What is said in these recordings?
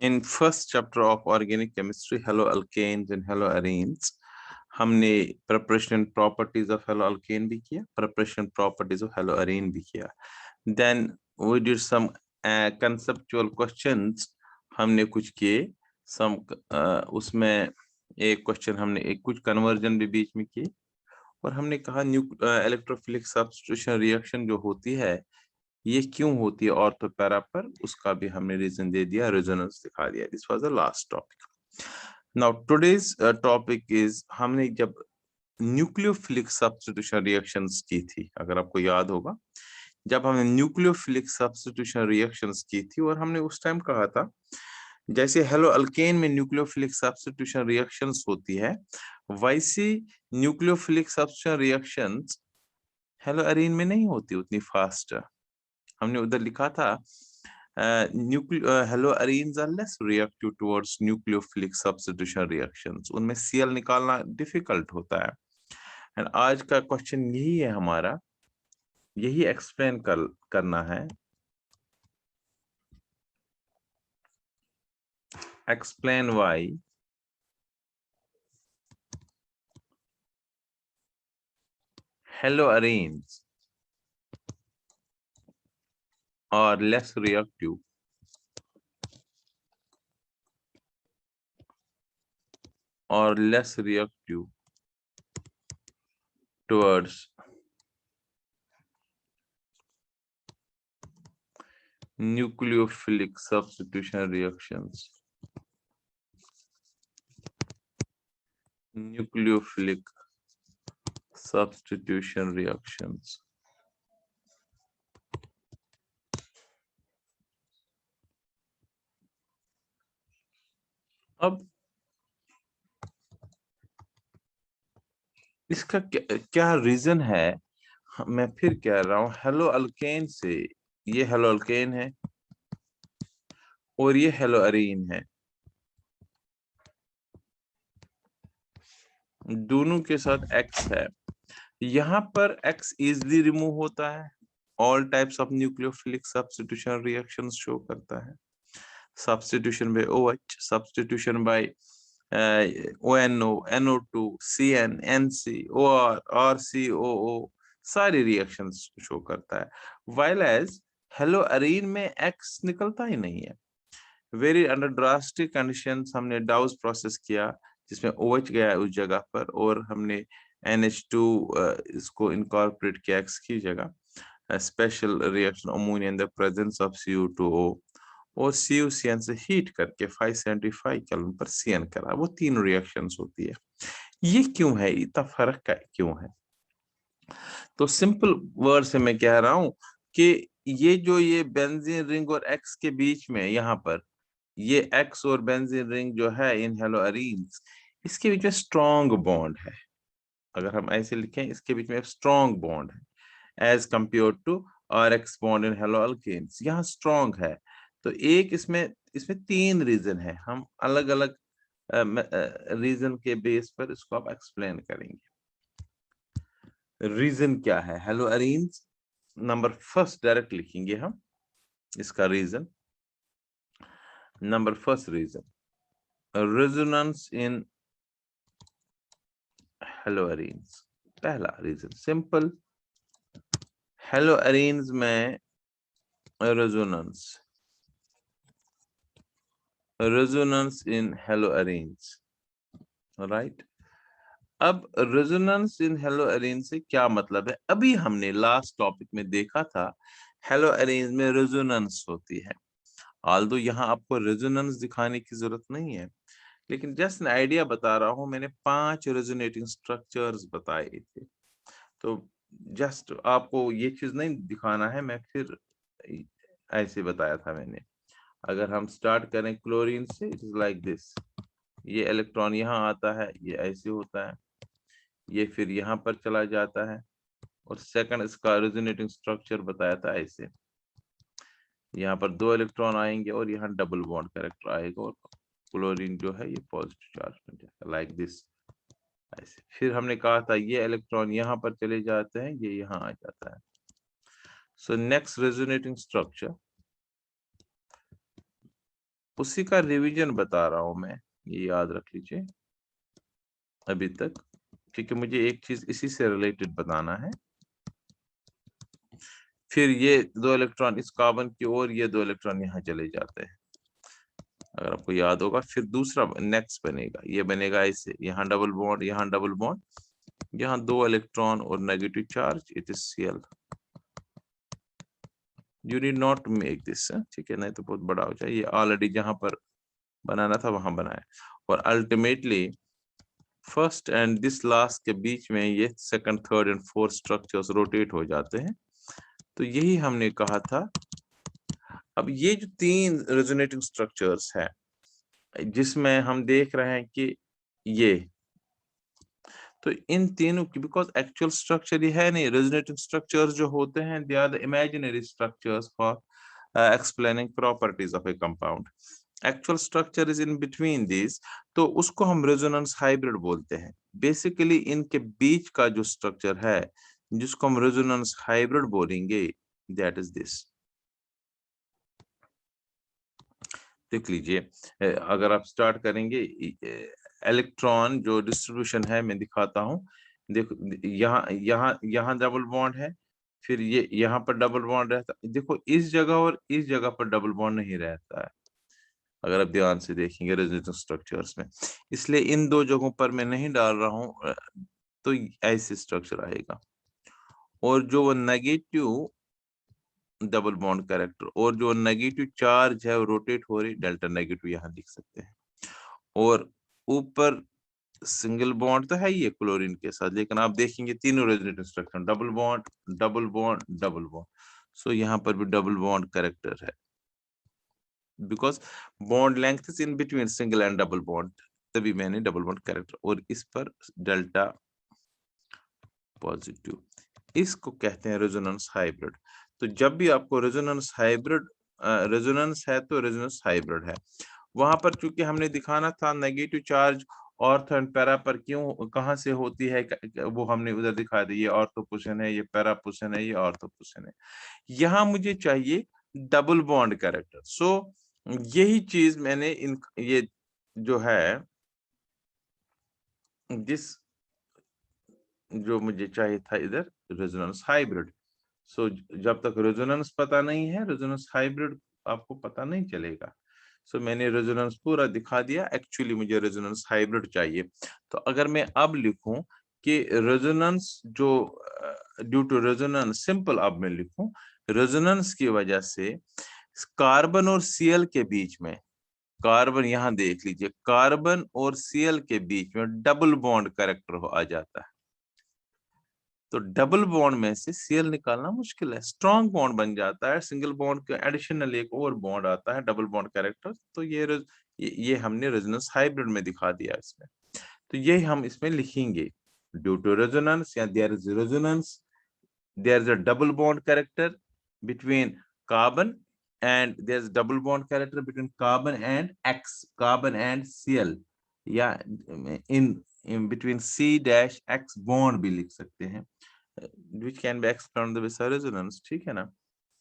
In first chapter of organic chemistry, haloalkanes and haloarenes, हमने preparation properties of haloalkane भी किया, preparation properties of haloarene भी किया. Then we did some conceptual questions. हमने कुछ किए, some उसमें एक क्वेश्चन हमने एक कुछ कन्वर्जन भी बीच में किए, और हमने कहा इलेक्ट्रोफिलिक सब्स्टिट्यूशन रिएक्शन जो होती है ये क्यों होती है ऑर्थो पैरा पर, उसका भी हमने रीजन दे दिया, रेजोनेंस दिखा दिया. This was the last topic. Now today's topic is, हमने जब न्यूक्लियोफिलिक सब्स्टिट्यूशन रिएक्शंस की थी, अगर आपको याद होगा, जब हमने न्यूक्लियोफिलिक सब्स्टिट्यूशन रिएक्शंस की थी, और हमने उस टाइम कहा था जैसे हेलो अल्केन में न्यूक्लियोफिलिक सब्स्टिट्यूशन रिएक्शंस होती है, वैसी nucleophilic substitution reactions haloarene में नहीं होती उतनी फास्ट. हमने उधर लिखा था haloarenes are less reactive towards nucleophilic substitution reactions, उनमें सीएल निकालना डिफिकल्ट होता है. एंड आज का क्वेश्चन यही है हमारा, यही एक्सप्लेन करना है. Explain why hello arenes are less reactive towards nucleophilic substitution reactions. Nucleophilic substitution reactions. अब इसका क्या रीजन है? मैं फिर कह रहा हूं, हेलो अल्केन से, ये हेलो अल्केन है और ये हेलो अरीन है, दोनों के साथ X है. यहां पर X इजिली रिमूव होता है, all types of nucleophilic substitution reactions show करता है. Substitution by OH, substitution by ONO, NO2, CN, NC, OR, RCOO, सारी रिएक्शंस शो करता है. वाइल एज हेलो अरीन में X निकलता ही नहीं है. वेरी अंडर ड्रास्टिक कंडीशंस हमने डाउस प्रोसेस किया जिसमें OH गया उस जगह पर, और हमने NH2 इसको इनकॉर्पोरेट किया X की जगह. Special reaction ammonia in the presence of CU2O, और CuCN से हीट करके 575 केल्विन पर CN करा. वो तीन रिएक्शंस होती है. ये क्यों है, इतना फर्क का क्यों है? तो सिंपल वर्ड से मैं कह रहा हूं कि ये बेंजीन रिंग और X के बीच में, यहाँ पर ये X और बेंजीन रिंग जो है इन हेलोअरीन्स, इसके बीच में स्ट्रॉन्ग बॉन्ड है. अगर हम ऐसे लिखें, इसके बीच में स्ट्रॉन्ग बॉन्ड है as compare to RX bond in haloalkanes, यहाँ स्ट्रॉन्ग है. तो एक इसमें तीन रीजन है, हम अलग अलग रीजन के बेस पर इसको आप एक्सप्लेन करेंगे. रीजन क्या है हेलोअरीन्स? नंबर फर्स्ट डायरेक्ट लिखेंगे हम इसका reason. Number first reason, resonance in haloarenes. पहला रीजन सिंपल, हेलोअरीन्स में रेजोनेंस इन हेलोअरीन्स, राइट. अब रेजोनेंस इन हेलोअरीन से क्या मतलब है? अभी हमने लास्ट टॉपिक में देखा था हेलोअरीन्स में रेजोनेंस होती है. ऑल्दो यहाँ आपको रेजोनेंस दिखाने की जरूरत नहीं है, लेकिन जस्ट एन आइडिया बता रहा हूं. मैंने 5 रेजोनेटिंग स्ट्रक्चर्स बताए थे, तो जस्ट आपको ये चीज नहीं दिखाना है, मैं फिर ऐसे बताया था मैंने. अगर हम स्टार्ट करें क्लोरीन से, इट इज लाइक दिस. ये इलेक्ट्रॉन यहाँ आता है, ये ऐसे होता है, ये फिर यहाँ पर चला जाता है, और सेकंड इसका रेजोनेटिंग स्ट्रक्चर बताया था ऐसे. यहाँ पर 2 इलेक्ट्रॉन आएंगे और यहाँ डबल बॉन्ड कैरेक्टर आएगा, और क्लोरीन जो है ये पॉजिटिव चार्ज में जाएगा लाइक दिस ऐसे. फिर हमने कहा था ये इलेक्ट्रॉन यहाँ पर चले जाते हैं, ये यहाँ आ जाता है. सो नेक्स्ट रेजोनेटिंग स्ट्रक्चर, उसी का रिवीजन बता रहा हूं मैं, ये याद रख लीजिए अभी तक, क्योंकि मुझे एक चीज इसी से रिलेटेड बताना है। फिर ये 2 इलेक्ट्रॉन इस कार्बन की ओर, ये 2 इलेक्ट्रॉन यहाँ चले जाते हैं, अगर आपको याद होगा। फिर दूसरा नेक्स्ट बनेगा, ये बनेगा ऐसे, यहाँ डबल बॉन्ड, यहाँ डबल बॉन्ड, यहाँ 2 इलेक्ट्रॉन और negative charge, it is Cl। You need not make this, ठीक है, नहीं तो बहुत बड़ा हो जाए। ये ऑलरेडी जहां पर बनाना था वहां बनाया। और ultimately first and this last के बीच में ये second, third and fourth structures rotate हो जाते हैं। तो यही हमने कहा था। अब ये जो 3 रेजोनेटिंग स्ट्रक्चर्स है, जिसमें हम देख रहे हैं कि ये, तो इन तीनों की, बिकॉज एक्चुअल स्ट्रक्चर ये है नहीं, रेजोनेटिंग स्ट्रक्चर्स जो होते हैं they are the imaginary structures for explaining properties of a compound. Actual structure is in between this, तो उसको हम रेजोनेंस हाइब्रिड बोलते हैं। बेसिकली इनके बीच का जो स्ट्रक्चर है जिसको हम रेजोनेंस हाइब्रिड बोलेंगे, दैट इज दिस। देख लीजिए, अगर आप स्टार्ट करेंगे, इलेक्ट्रॉन जो डिस्ट्रीब्यूशन है मैं दिखाता हूं। देखो, यहाँ यहाँ यहाँ डबल बॉन्ड है, फिर ये यहाँ पर डबल बॉन्ड रहता है। देखो इस जगह और इस जगह पर डबल बॉन्ड नहीं रहता है, अगर आप ध्यान से देखेंगे रेजोनेटिव स्ट्रक्चर्स में। इसलिए इन 2 जगहों पर मैं नहीं डाल रहा हूं, तो ऐसे स्ट्रक्चर आएगा। और जो वो नेगेटिव डबल बॉन्ड कैरेक्टर और जो नेगेटिव चार्ज है वो रोटेट हो रही, डेल्टा नेगेटिव यहाँ लिख सकते हैं। और ऊपर सिंगल बॉन्ड तो है ही है क्लोरीन के साथ, लेकिन आप देखेंगे तीनों resonative structure double bond, double bond, double bond. So यहाँ पर भी डबल बॉन्ड कैरेक्टर है, because bond length is in between single and double bond, तभी मैंने डबल बॉन्ड कैरेक्टर। और इस पर डेल्टा पॉजिटिव, इसको कहते हैं रेजोनेंस हाइब्रिड। तो जब भी आपको रेजोनेंस हाइब्रिड, रेजोनेंस है तो रेजोनेंस हाइब्रिड है। वहां पर चूंकि हमने दिखाना था negative charge ortho and para पर क्यों, कहां से होती है, वो हमने उधर दिखा दी। ये ऑर्थो पोजीशन है, ये पैरा पोजीशन है, ये ऑर्थो पोजीशन है। यहाँ मुझे चाहिए डबल बॉन्ड कैरेक्टर। सो यही चीज मैंने इन, ये जो है, जिस जो मुझे चाहिए था इधर रेजोनेंस हाइब्रिड। सो जब तक रेजोनेंस पता नहीं है, रेजोनेंस हाइब्रिड आपको पता नहीं चलेगा। सो मैंने रेजोनेंस पूरा दिखा दिया, एक्चुअली मुझे रेजोनेंस हाइब्रिड चाहिए। तो अगर मैं अब लिखूं कि रेजोनेंस जो ड्यू टू रेजोनेंस, सिंपल अब मैं लिखूं रेजोनेंस की वजह से कार्बन और Cl के बीच में, कार्बन यहां देख लीजिए, कार्बन और Cl के बीच में डबल बॉन्ड कैरेक्टर आ जाता है। तो डबल बॉन्ड में से Cl निकालना मुश्किल है, स्ट्रॉन्ग बॉन्ड बन जाता है। सिंगल बॉन्ड के एडिशनल एक और बॉन्ड आता है, डबल बॉन्ड कैरेक्टर। तो ये हमने रेजोनेंस हाइब्रिड में दिखा दिया इसमें। तो ये हम इसमें लिखेंगे, ड्यू टू रेजोनेंस या there is resonance, there is a double bond character between carbon, and there's double bond character between carbon and X, carbon and Cl, या in between C-X bond भी लिख सकते हैं, which can be explained with resonance, ठीक है ना।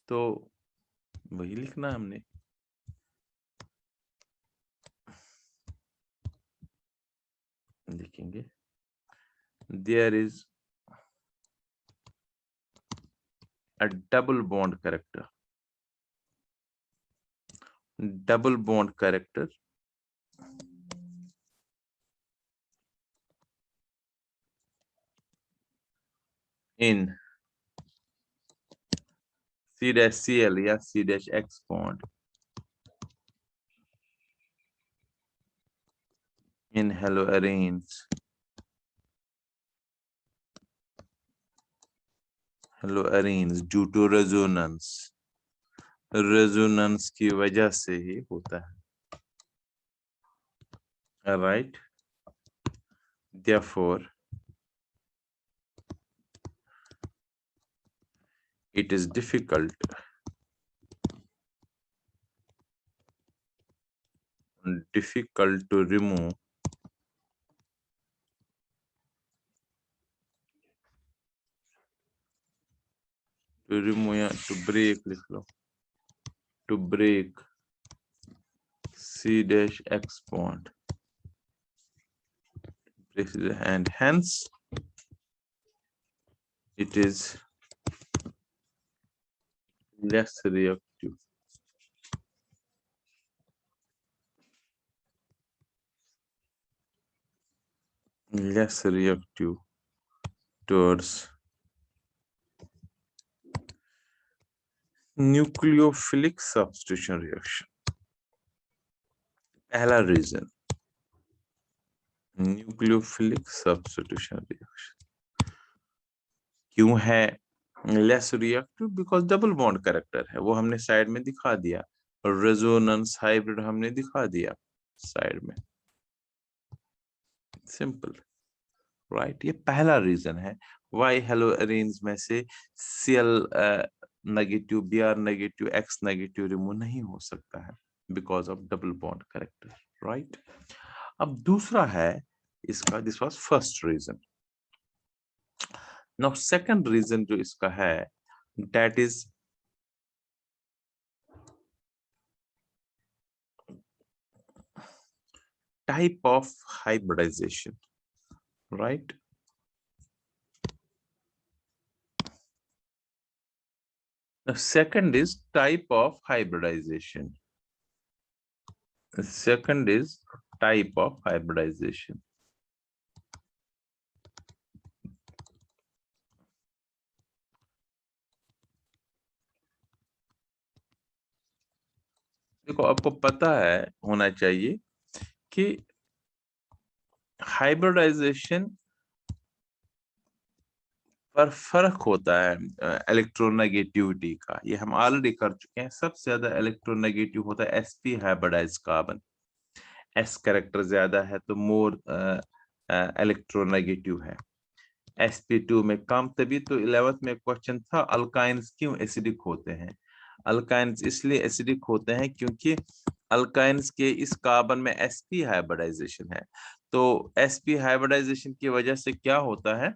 तो वही लिखना है हमने। लिखेंगे there is a double bond character, double bond character in C-Cl या C-X bond in haloarenes, haloarenes due to resonance, resonance की वजह से ही होता है, right. Therefore it is difficult to remove या to break, लिख लो, to break C dash X bond, and hence it is less reactive. Less reactive towards nucleophilic substitution reaction. पहला reason nucleophilic substitution reaction क्यों है less reactive? Because double bond character है, वो हमने side में दिखा दिया, और रेजोनेंस हाइब्रिड हमने दिखा दिया साइड में, सिंपल राइट। ये पहला रीजन है वाई हेलोअरीन्स में से Cl negative, Br negative, X negative remove नहीं हो सकता है, because of double bond character, right. अब दूसरा है इसका, this was first reason. Now second reason जो इसका है, that is type of hybridization, right? The second is type of hybridization. The second is type of hybridization. देखो, आपको पता है, होना चाहिए कि हाइब्रिडाइजेशन पर फर्क होता है इलेक्ट्रोनेगेटिविटी का, ये हम ऑलरेडी कर चुके हैं। सबसे ज्यादा इलेक्ट्रोनेगेटिव होता है sp hybridize carbon, s character ज्यादा है तो मोर इलेक्ट्रोनेगेटिव है, sp2 में कम। तभी तो 11th में क्वेश्चन था अल्काइंस क्यों एसिडिक होते हैं। अल्काइंस इसलिए एसिडिक होते हैं क्योंकि अल्काइंस के इस कार्बन में sp हाइब्रिडाइजेशन है। तो sp हाइब्रिडाइजेशन की वजह से क्या होता है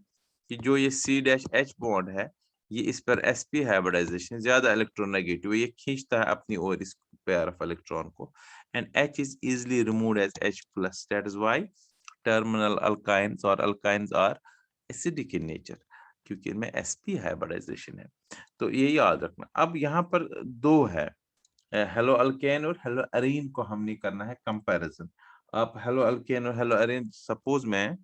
कि जो ये C-H बॉन्ड है, ये इस पर sp हाइब्रिडाइजेशन ज्यादा इलेक्ट्रोनेगेटिव, ये खींचता है अपनी ओर इस पेयर ऑफ इलेक्ट्रॉन को, and H is easily removed as H+. That is why terminal alkynes or alkynes are acidic in nature, क्योंकि इनमें sp हाइब्रिडाइजेशन है। तो ये याद रखना। अब यहाँ पर दो है, हेलो अल्केन और हेलो अरीन को हमने करना है कंपैरिजन। आप हेलो अल्केन और हेलो अरीन, सपोज मैं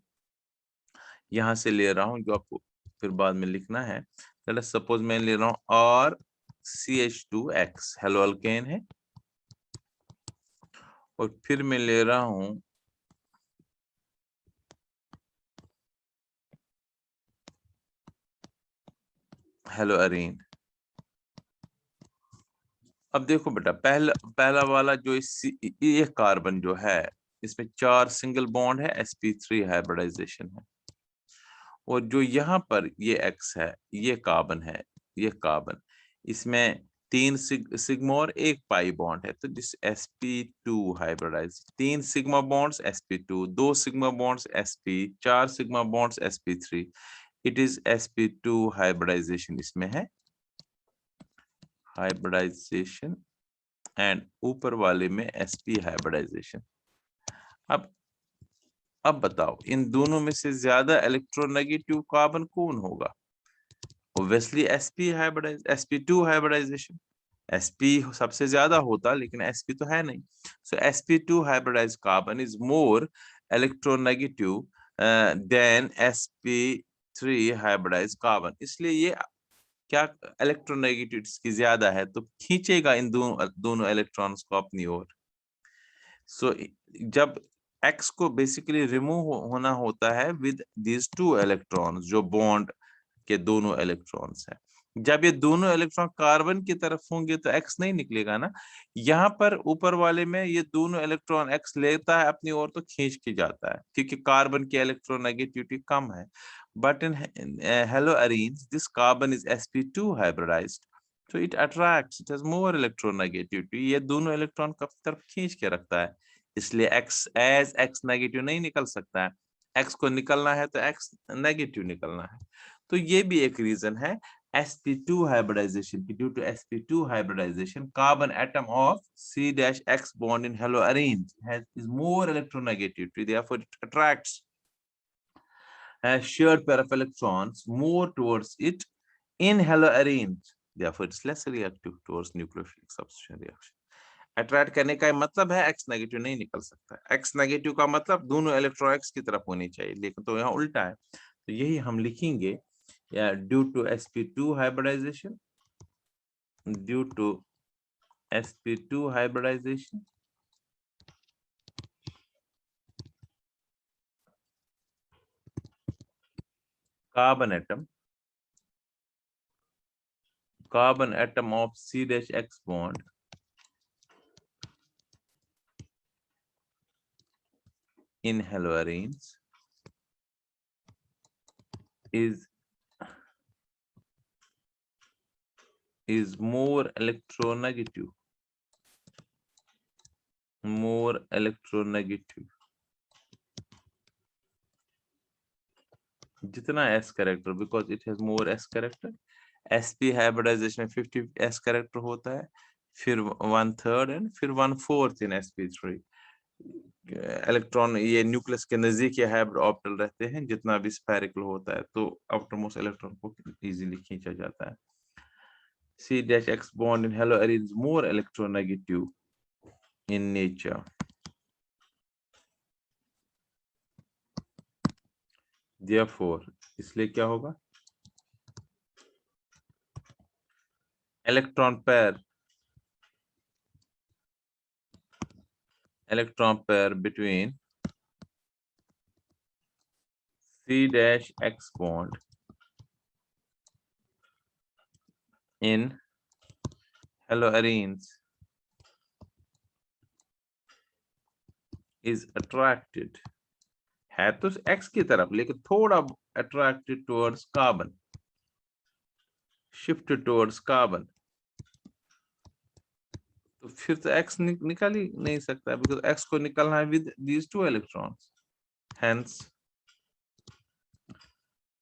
यहाँ से ले रहा हूँ, जो आपको फिर बाद में लिखना है, सपोज मैं ले रहा हूँ और CH2X हेलो अल्केन है, और फिर मैं ले रहा हूँ हेलो अरीन। अब देखो बेटा, पहला वाला जो ये कार्बन जो है, इसमें 4 सिंगल बॉन्ड है, sp3 हाइब्रिडाइजेशन है, और जो यहाँ पर ये X है, ये कार्बन है, ये कार्बन, इसमें 3 सिग्मा और 1 पाई बॉन्ड है, तो this sp2 hybridize. 3 sigma bonds sp2, 2 sigma bonds sp, 4 sigma bonds sp3, it is sp2 hybridization इसमें है, हाइब्रिडाइजेशन, एंड ऊपर वाले में sp हाइब्रिडाइजेशन। अब बताओ, इन दोनों में से ज्यादा इलेक्ट्रोनेगेटिव कार्बन कौन होगा? Obviously sp2 hybridisation. sp सबसे ज्यादा होता, लेकिन sp तो है नहीं, सो sp2 hybridised carbon is more electronegative than sp3 hybridised carbon, इसलिए ये क्या इलेक्ट्रोनेगेटिव की ज्यादा है, तो खींचेगा इन दोनों इलेक्ट्रॉन्स को अपनी ओर। सो जब X को बेसिकली रिमूव होना होता है विद दीज 2 इलेक्ट्रॉन्स, जो बॉन्ड के दोनों इलेक्ट्रॉन्स हैं। जब ये दोनों इलेक्ट्रॉन कार्बन की तरफ होंगे तो X नहीं निकलेगा ना, यहाँ पर ऊपर वाले में ये दोनों इलेक्ट्रॉन X लेता है अपनी ओर तो खींच के जाता है, क्योंकि कार्बन की इलेक्ट्रोनेगेटिविटी कम है। But in haloarenes this carbon is sp2 hybridized, so it attracts, it has more electronegativity, ये दोनों इलेक्ट्रॉन की तरफ खींच के रखता है, इसलिए X नेगेटिव नहीं निकल सकता है। X को निकलना है तो X नेगेटिव निकलना है। तो ये भी एक रीजन है sp2 hybridization, due to sp2 hybridization, carbon atom of C-X bond in haloarenes is more electronegativity, therefore it attracts, has shared pair of electrons more towards it in haloarenes, therefore it's less reactive towards nucleophilic substitution reaction. Attract करने का मतलब है x negative नहीं निकल सकता, x negative का मतलब दोनों इलेक्ट्रॉन एक्स की तरफ होनी चाहिए, लेकिन तो यहाँ उल्टा है, तो यही हम लिखेंगे, या due to sp2 hybridization, due to sp2 hybridization, carbon atom of C-X bond in haloarenes is more electronegative, जितना s character, because it has more s character, sp hybridization में 50 s कैरेक्टर होता है, फिर 1/3 एंड फिर 1/4 इन sp3 electron, ये nucleus के नजदीक ये हाइब्रिड ऑर्बिटल रहते हैं, जितना भी स्फेरिकल होता है तो आउटरमोस्ट इलेक्ट्रॉन को इजीली खींचा जाता है. C-X bond in haloarene is more electronegative in nature. Therefore, इसलिए क्या होगा, electron pair between C-X bond in haloarenes is attracted, है तो X की तरफ लेकिन थोड़ा attracted towards carbon, shifted towards carbon, तो फिर तो X निकल ही नहीं सकता, because X को निकलना है with these two electrons, hence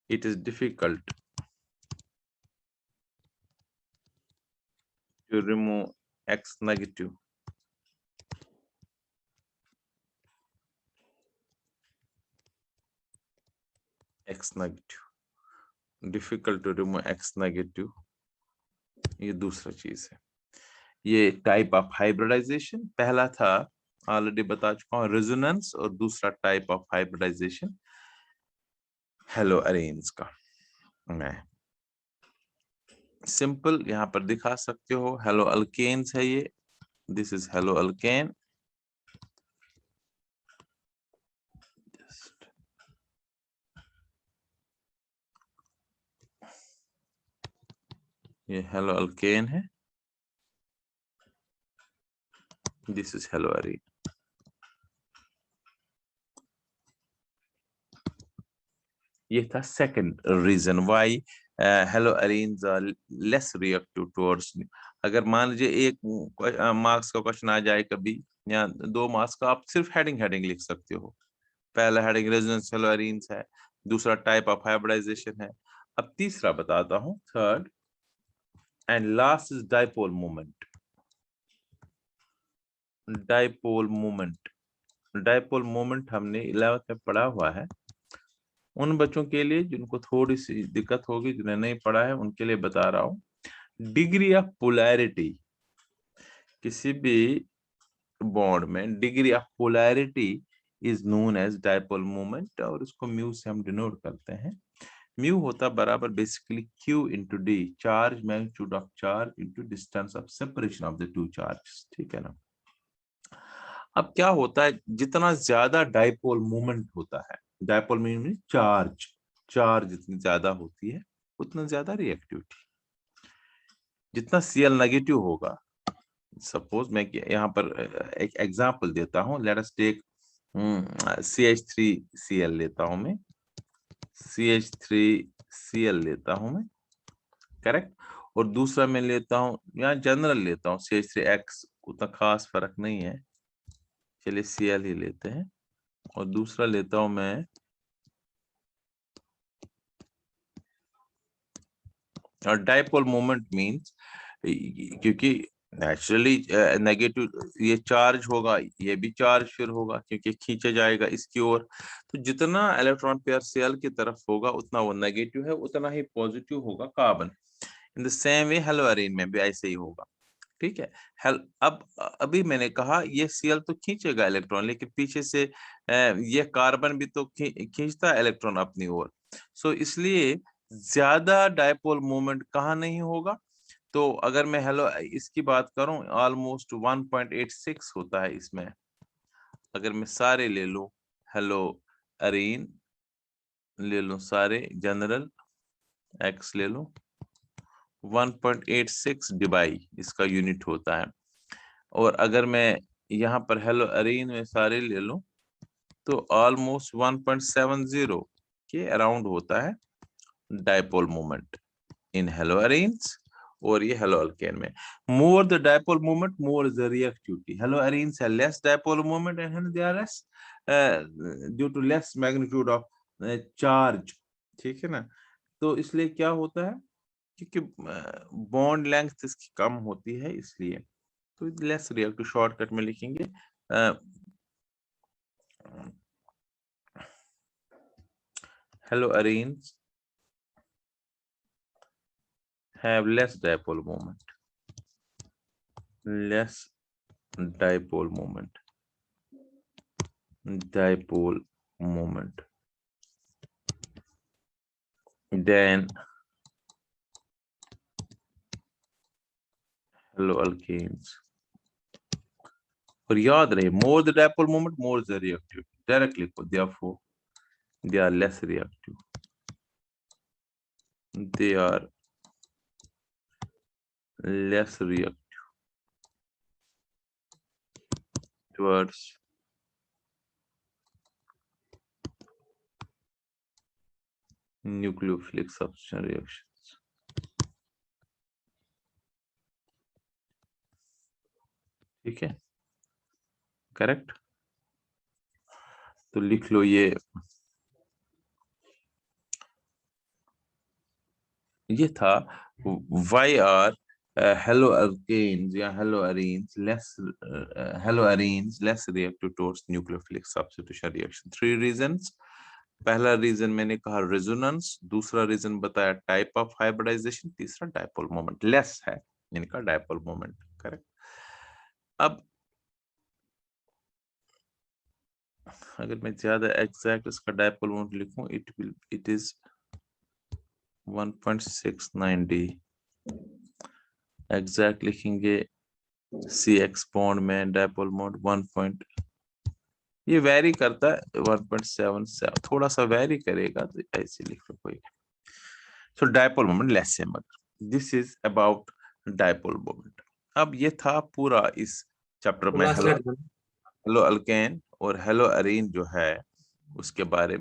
it is difficult to remove X negative. X negative, difficult to remove X negative, ये दूसरा चीज है. ये टाइप ऑफ हाइब्रिडाइजेशन, पहला था ऑलरेडी बता चुका हूं रेजोनेंस, और दूसरा टाइप ऑफ हाइब्रिडाइजेशन हेलोअरेन्स का. मैं सिंपल यहाँ पर दिखा सकते हो, हेलो अल्केन्स है ये, दिस इज हेलो अल्केन, ये हेलो अल्केन है, दिस इज हेलोअरेन. ये था second reason why haloarenes are less reactive towards. अगर मान लीजिए एक मार्क्स का क्वेश्चन आ जाए कभी, या 2 मार्क्स का, आप सिर्फ हेडिंग लिख सकते हो. पहला हेडिंग रेजोनेंस हेलोअरेन्स है, दूसरा टाइप ऑफ हाइब्रिडाइजेशन है. अब तीसरा बताता हूं, third and last is dipole moment. Dipole moment हमने 11th में पढ़ा हुआ है. उन बच्चों के लिए जिनको थोड़ी सी दिक्कत होगी, जिन्हें नहीं पढ़ा है, उनके लिए बता रहा हूं. डिग्री ऑफ पोलैरिटी, किसी भी बॉन्ड में degree of polarity is known as dipole moment, और उसको म्यू से हम डिनोट करते हैं. म्यू होता बराबर basically Q into D, charge magnitude of charge into distance of separation of the two charges. ठीक है ना. अब क्या होता है, जितना ज्यादा डाइपोल मोमेंट होता है, डाइपोल मोमेंट चार्ज जितनी ज्यादा होती है उतना ज्यादा रिएक्टिविटी. जितना Cl नेगेटिव होगा, सपोज मैं यहाँ पर एक एग्जांपल देता हूँ, लेट अस टेक CH3Cl लेता हूं मैं, CH3Cl लेता हूं मैं, करेक्ट. और दूसरा मैं लेता हूं, यहाँ जनरल लेता हूं CH3X, उतना खास फर्क नहीं है, चलिए Cl ही लेते हैं. और दूसरा लेता हूं मैं और डाइपोल मोमेंट मींस, क्योंकि नेचुरली नेगेटिव ये चार्ज होगा, ये भी चार्ज फिर होगा क्योंकि खींचा जाएगा इसकी ओर, तो जितना इलेक्ट्रॉन पेयर शेल की तरफ होगा उतना वो नेगेटिव है, उतना ही पॉजिटिव होगा carbon. In the same way haloarene में भी ऐसे ही होगा, ठीक है। अब अभी मैंने कहा ये Cl तो खींचेगा इलेक्ट्रॉन, लेकिन पीछे से ये कार्बन भी तो खींचता है इलेक्ट्रॉन अपनी ओर। सो इसलिए ज्यादा डायपोल मोमेंट कहाँ नहीं होगा। तो अगर मैं इसकी बात करूं, ऑलमोस्ट 1.86 होता है इसमें। अगर मैं सारे ले लूं, हेलोअरीन ले लूं सारे, जनरल एक्स ले लूं, 1.86 डिबाई इसका यूनिट होता है। और अगर मैं यहाँ पर हेलोअरीन में सारे ले लूं तो ऑलमोस्ट 1.70 के अराउंड होता है डायपोल मोमेंट इन हेलोअरीन्स, और ये हेलोअल्केन में। More the dipole moment more the reactivity. Haloarenes है less dipole moment and they are less due to less magnitude of charge, ठीक है ना। तो इसलिए क्या होता है, क्योंकि बॉन्ड लेंथ इसकी कम होती है इसलिए, तो लेस रिएक्टिव। शॉर्टकट में लिखेंगे हेलोअरीन्स have less dipole moment, less dipole moment, dipole moment than हेलोअल्केन्स। और याद रहे, more the dipole moment more the reactive, directly लिखो, therefore they are less reactive, they are less reactive towards nucleophilic substitution reactions, ठीक है, correct. तो लिख लो ये था why are हेलोअल्केन्स या haloarenes less reactive towards nucleophilic substitution reaction। 3 reasons। पहला reason मैंने कहा रेजोनेंस, दूसरा रीजन बताया टाइप ऑफ हाइब्रिडाइजेशन, तीसरा डायपोल मोमेंट लेस है इनका डायपोल मोमेंट, करेक्ट। अब अगर मैं ज्यादा एग्जैक्ट इसका डायपोल मोमेंट लिखूं, इट इज 1.69 डी। एग्जैक्ट लिखेंगे CX बॉन्ड में डायपोल मोमेंट 1. ये वेरी करता है 1.77, थोड़ा सा वेरी करेगा तो ऐसे लिख लो कोई। सो डायपोल मोमेंट लेस है, मगर this is about dipole moment. अब ये था पूरा इस चैप्टर में हेलो अल्केन और हेलोअरीन जो है उसके बारे में।